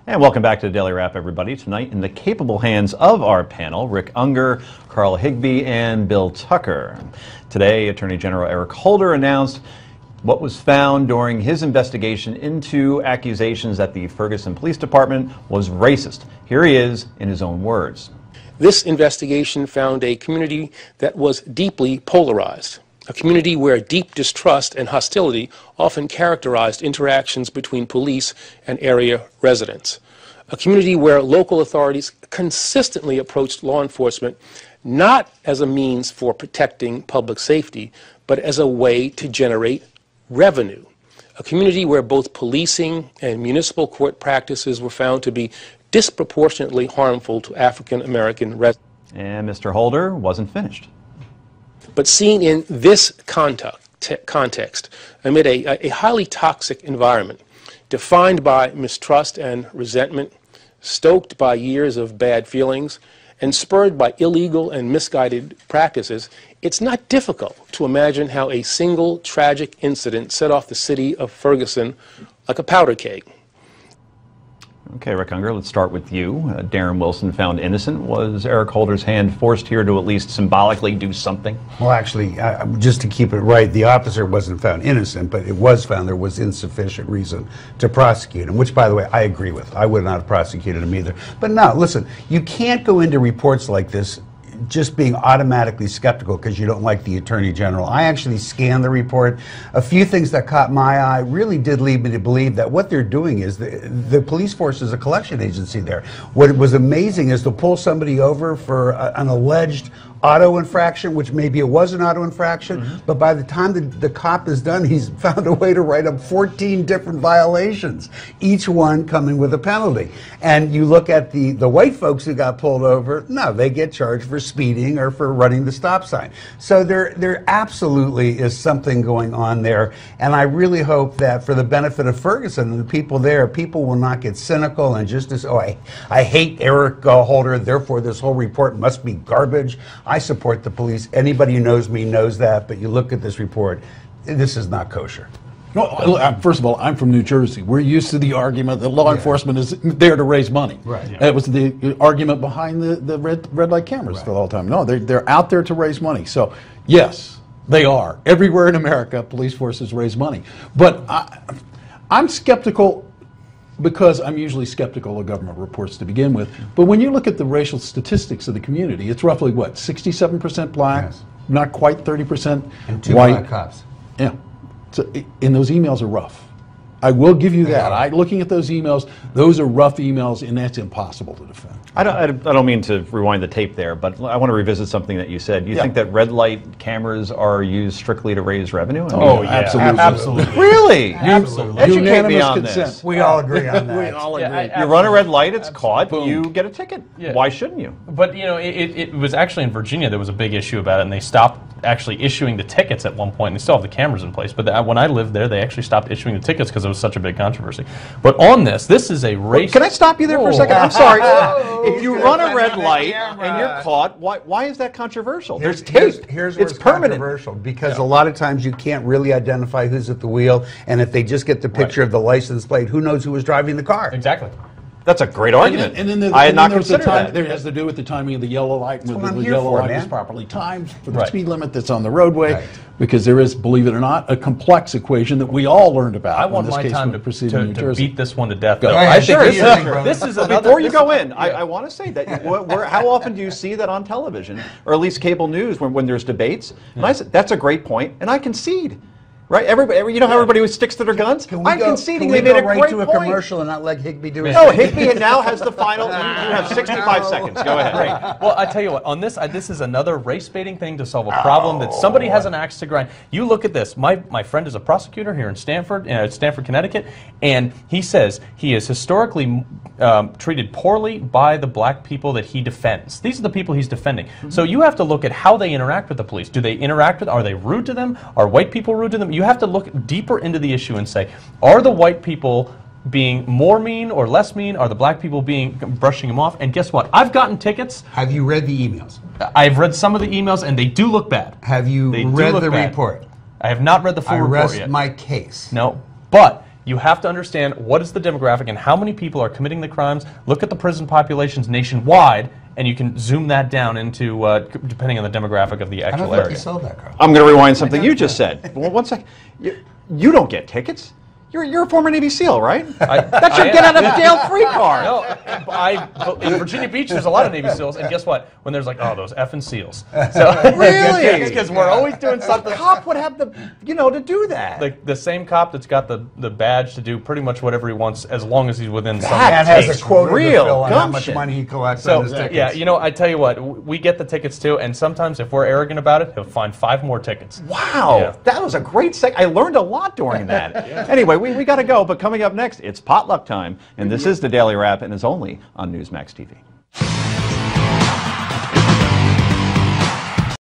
And welcome back to the Daily Wrap, everybody. Tonight, in the capable hands of our panel, Rick Unger, Carl Higbie, and Bill Tucker. Today, Attorney General Eric Holder announced what was found during his investigation into accusations that the Ferguson Police Department was racist. Here he is in his own words. This investigation found a community that was deeply polarized, a community where deep distrust and hostility often characterized interactions between police and area residents, a community where local authorities consistently approached law enforcement not as a means for protecting public safety, but as a way to generate revenue, a community where both policing and municipal court practices were found to be disproportionately harmful to African American residents. And Mr. Holder wasn't finished. But seen in this context, amid a highly toxic environment, defined by mistrust and resentment, stoked by years of bad feelings, and spurred by illegal and misguided practices, it's not difficult to imagine how a single tragic incident set off the city of Ferguson like a powder keg. Okay, Rick Unger, let's start with you. Darren Wilson found innocent. Was Eric Holder's hand forced here to at least symbolically do something? Well, actually, just to keep it right, the officer wasn't found innocent, but it was found there was insufficient reason to prosecute him, which, by the way, I agree with. I would not have prosecuted him either. But no, listen, you can't go into reports like this just being automatically skeptical because you don't like the Attorney General. I actually scanned the report. A few things that caught my eye really did lead me to believe that what they're doing is the police force is a collection agency there. What was amazing is to pull somebody over for an alleged auto infraction, which maybe it was an auto infraction, but by the time the cop is done, he's found a way to write up 14 different violations, each one coming with a penalty. And you look at the white folks who got pulled over, no, they get charged for speeding or for running the stop sign. So there absolutely is something going on there, and I really hope that for the benefit of Ferguson and the people there, people will not get cynical and just as, oh, I hate Eric Holder, therefore this whole report must be garbage. I support the police. Anybody who knows me knows that, but you look at this report, this is not kosher. No, first of all, I'm from New Jersey. We're used to the argument that law enforcement is there to raise money. Right. Yeah. It was the argument behind the red light cameras for the whole time. No, they're out there to raise money. So, yes, they are. Everywhere in America, police forces raise money. But I'm skeptical because I'm usually skeptical of government reports to begin with. But when you look at the racial statistics of the community, it's roughly, what, 67% black, not quite 30% and 2 white. black cops. Yeah. So, and those emails are rough. I will give you that. Looking at those emails, those are rough emails, and that's impossible to defend. I don't mean to rewind the tape there, but I want to revisit something that you said. You think that red light cameras are used strictly to raise revenue? Yeah, absolutely. Really? Absolutely. Educate me on this. We all agree on that. We all agree. You run a red light, it's caught, you get a ticket. Yeah. Why shouldn't you? But, you know, it was actually in Virginia there was a big issue about it, and they stopped actually issuing the tickets at one point, and they still have the cameras in place. But when I lived there, they actually stopped issuing the tickets because it was such a big controversy. But on this is a race. Can I stop you there for a second? I'm sorry. If you run a red light and you're caught, why is that controversial? There's tape. Here's where it's permanent. Controversial because a lot of times you can't really identify who's at the wheel, and if they just get the picture of the license plate, who knows who was driving the car? Exactly. That's a great argument. And then I had not considered that. There has to do with the timing of the yellow light, and whether the here yellow for, light man. is properly timed for the speed limit that's on the roadway. Because there is, believe it or not, a complex equation that we all learned about. I want in this my case time to to beat this one to death. Go. Though. I think this is another. Before you go in, I want to say that how often do you see that on television, or at least cable news, when there's debates? And I said that's a great point, and I concede. Right? Everybody, you know how everybody sticks to their guns? I'm conceding they made a great to a point. commercial and not let Higbie do it? No, Higbie now has the final. You have 65 seconds. Go ahead. Great. Well, I tell you what. On this is another race baiting thing to solve a problem that somebody has an axe to grind. You look at this. My friend is a prosecutor here in Stamford, Connecticut, and he says he is historically treated poorly by the black people that he defends. These are the people he's defending. So you have to look at how they interact with the police. Do they interact with? Are they rude to them? Are white people rude to them? You have to look deeper into the issue and say, are the white people being more mean or less mean? Are the black people brushing them off? And guess what? I've gotten tickets. Have you read the emails? I've read some of the emails, and they do look bad. Have you read the report? I have not read the full report yet. I rest my case. No, but You have to understand what is the demographic and how many people are committing the crimes. Look at the prison populations nationwide, and you can zoom that down into depending on the demographic of the I actual don't think area. you sold that, Carl. I'm going to rewind something you just said. Well, one second. You don't get tickets. You're a former Navy SEAL, right? That's your get out of jail free card. No, in Virginia Beach, there's a lot of Navy SEALs, and guess what? When there's like, oh, those effing SEAls. So Really? Because we're always doing something. The cop would have to do that. The same cop that's got the badge to do pretty much whatever he wants as long as he's within some And has case. a quota to Real fill on how much gumption. money he collects So, on his tickets. yeah, I tell you what, we get the tickets too, and sometimes if we're arrogant about it, he'll find 5 more tickets. Wow, Yeah. that was a great I learned a lot during that. Anyway, we got to go, but coming up next, it's potluck time, and this is the Daily Wrap, and is only on Newsmax TV.